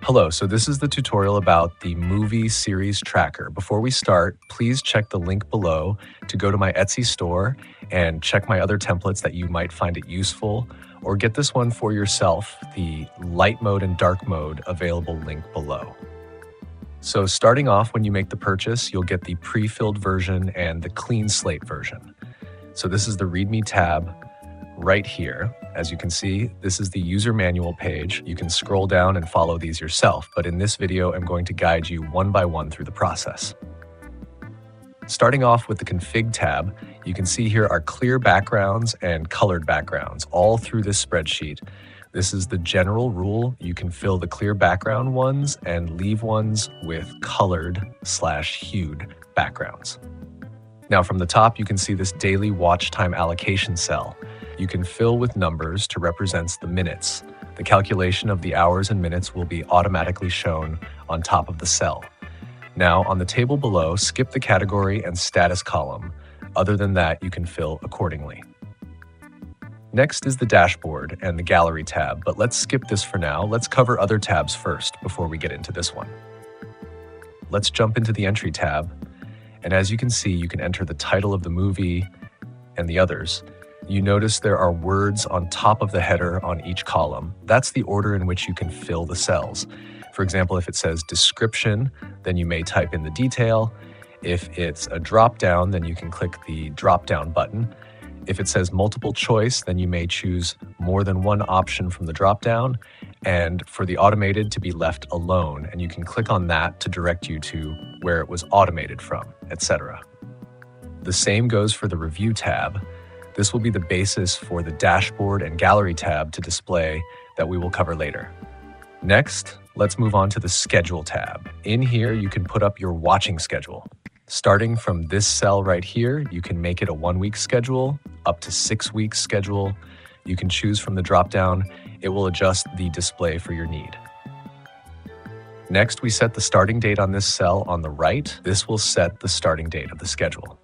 Hello, so this is the tutorial about the movie series tracker. Before we start, please check the link below to go to my Etsy store and check my other templates that you might find it useful, or get this one for yourself, the light mode and dark mode available link below. So starting off, when you make the purchase, you'll get the pre-filled version and the clean slate version. So this is the README tab right here. As you can see, this is the user manual page. You can scroll down and follow these yourself, but in this video, I'm going to guide you one by one through the process. Starting off with the config tab, you can see here are clear backgrounds and colored backgrounds all through this spreadsheet. This is the general rule. You can fill the clear background ones and leave ones with colored/hued backgrounds. Now from the top, you can see this daily watch time allocation cell. You can fill with numbers to represent the minutes. The calculation of the hours and minutes will be automatically shown on top of the cell. Now on the table below, skip the category and status column. Other than that, you can fill accordingly. Next is the dashboard and the gallery tab, but let's skip this for now. Let's cover other tabs first before we get into this one. Let's jump into the entry tab. And as you can see, you can enter the title of the movie and the others. You notice there are words on top of the header on each column. That's the order in which you can fill the cells. For example, if it says description, then you may type in the detail. If it's a drop-down, then you can click the drop-down button. If it says multiple choice, then you may choose more than one option from the drop-down, and for the automated to be left alone, and you can click on that to direct you to where it was automated from, etc. The same goes for the review tab. This will be the basis for the dashboard and gallery tab to display that we will cover later. Next, let's move on to the schedule tab. In here, you can put up your watching schedule. Starting from this cell right here, you can make it a 1-week schedule, up to 6 weeks schedule. You can choose from the drop-down. It will adjust the display for your need. Next, we set the starting date on this cell on the right. This will set the starting date of the schedule.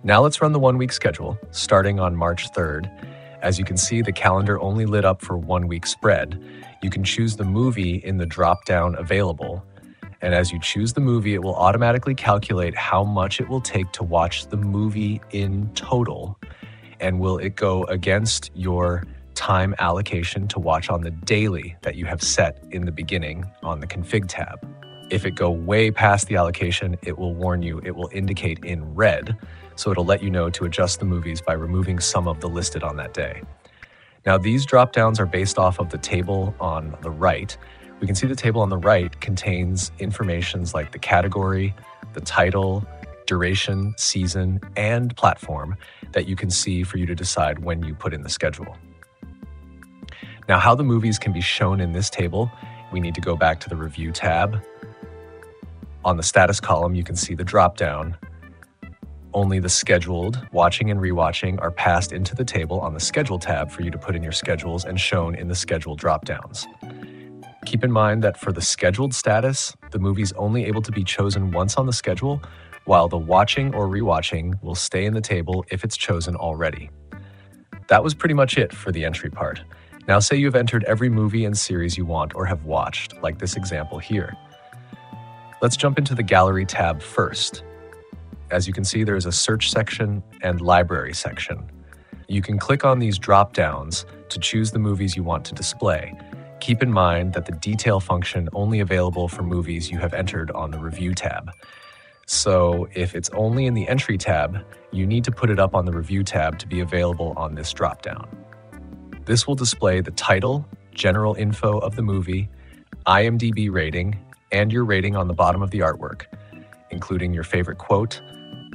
Now let's run the 1-week schedule, starting on March 3rd. As you can see, the calendar only lit up for 1-week spread. You can choose the movie in the drop-down available. And as you choose the movie, it will automatically calculate how much it will take to watch the movie in total. And will it go against your time allocation to watch on the daily that you have set in the beginning on the config tab. If it go way past the allocation, it will warn you, it will indicate in red. So it'll let you know to adjust the movies by removing some of the listed on that day. Now these drop downs are based off of the table on the right. We can see the table on the right contains informations like the category, the title, duration, season, and platform that you can see for you to decide when you put in the schedule. Now how the movies can be shown in this table, we need to go back to the review tab. On the status column, you can see the drop down. Only the scheduled, watching and rewatching are passed into the table on the schedule tab for you to put in your schedules and shown in the schedule drop-downs. Keep in mind that for the scheduled status, the movie's only able to be chosen once on the schedule, while the watching or rewatching will stay in the table if it's chosen already. That was pretty much it for the entry part. Now say you have entered every movie and series you want or have watched, like this example here. Let's jump into the gallery tab first. As you can see, there is a search section and library section. You can click on these drop-downs to choose the movies you want to display. Keep in mind that the detail function only available for movies you have entered on the review tab. So if it's only in the entry tab, you need to put it up on the review tab to be available on this drop-down. This will display the title, general info of the movie, IMDb rating, and your rating on the bottom of the artwork, including your favorite quote,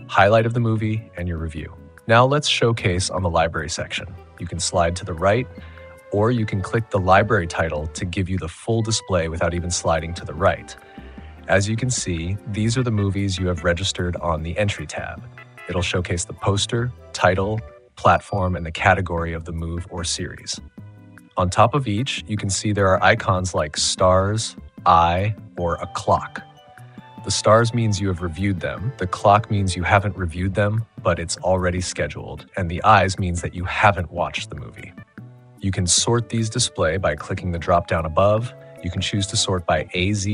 highlight of the movie, and your review. Now let's showcase on the library section. You can slide to the right, or you can click the library title to give you the full display without even sliding to the right. As you can see, these are the movies you have registered on the entry tab. It'll showcase the poster, title, platform, and the category of the move or series. On top of each, you can see there are icons like stars, eye, or a clock. The stars means you have reviewed them, the clock means you haven't reviewed them, but it's already scheduled, and the eyes means that you haven't watched the movie. You can sort these display by clicking the drop-down above. You can choose to sort by AZ,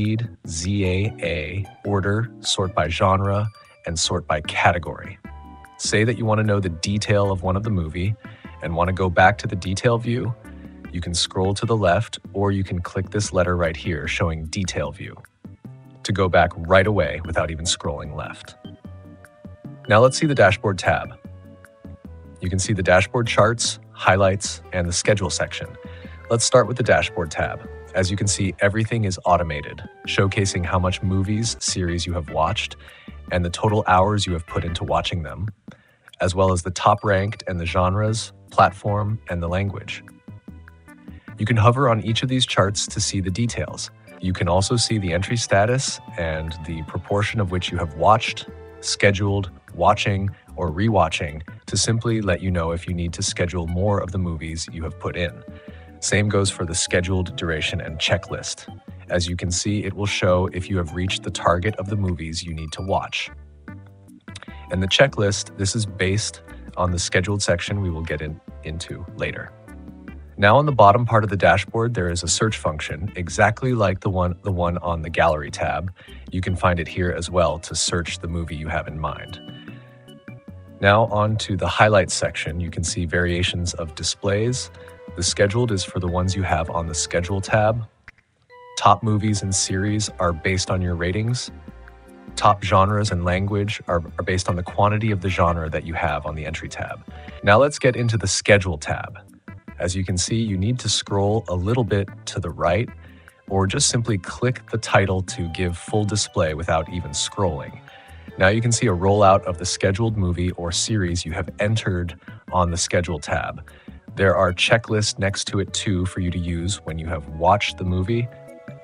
ZAA, order, sort by genre, and sort by category. Say that you want to know the detail of one of the movie and want to go back to the detail view. You can scroll to the left, or you can click this letter right here showing detail view to go back right away without even scrolling left. Now let's see the dashboard tab. You can see the dashboard charts, highlights, and the schedule section. Let's start with the dashboard tab. As you can see, everything is automated, showcasing how much movies, series you have watched, and the total hours you have put into watching them, as well as the top ranked and the genres, platform, and the language. You can hover on each of these charts to see the details. You can also see the entry status and the proportion of which you have watched, scheduled, watching, or rewatching to simply let you know if you need to schedule more of the movies you have put in. Same goes for the scheduled duration and checklist. As you can see, it will show if you have reached the target of the movies you need to watch. And the checklist, this is based on the scheduled section we will get into later. Now on the bottom part of the dashboard, there is a search function, exactly like the one on the gallery tab. You can find it here as well to search the movie you have in mind. Now on to the highlights section, you can see variations of displays. The scheduled is for the ones you have on the schedule tab. Top movies and series are based on your ratings. Top genres and language are based on the quantity of the genre that you have on the entry tab. Now let's get into the schedule tab. As you can see, you need to scroll a little bit to the right, or just simply click the title to give full display without even scrolling. Now you can see a rollout of the scheduled movie or series you have entered on the schedule tab. There are checklists next to it too for you to use when you have watched the movie,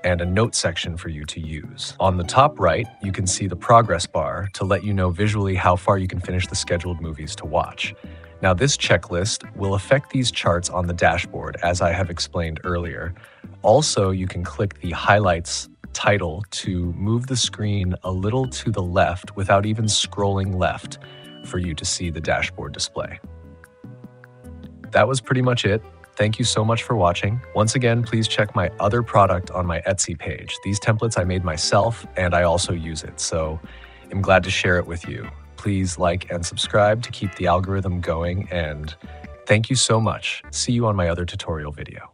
and a note section for you to use. On the top right, you can see the progress bar to let you know visually how far you can finish the scheduled movies to watch. Now this checklist will affect these charts on the dashboard, as I have explained earlier. Also, you can click the highlights title to move the screen a little to the left without even scrolling left for you to see the dashboard display. That was pretty much it. Thank you so much for watching. Once again, please check my other product on my Etsy page. These templates I made myself, and I also use it, so I'm glad to share it with you. Please like and subscribe to keep the algorithm going, and thank you so much. See you on my other tutorial video.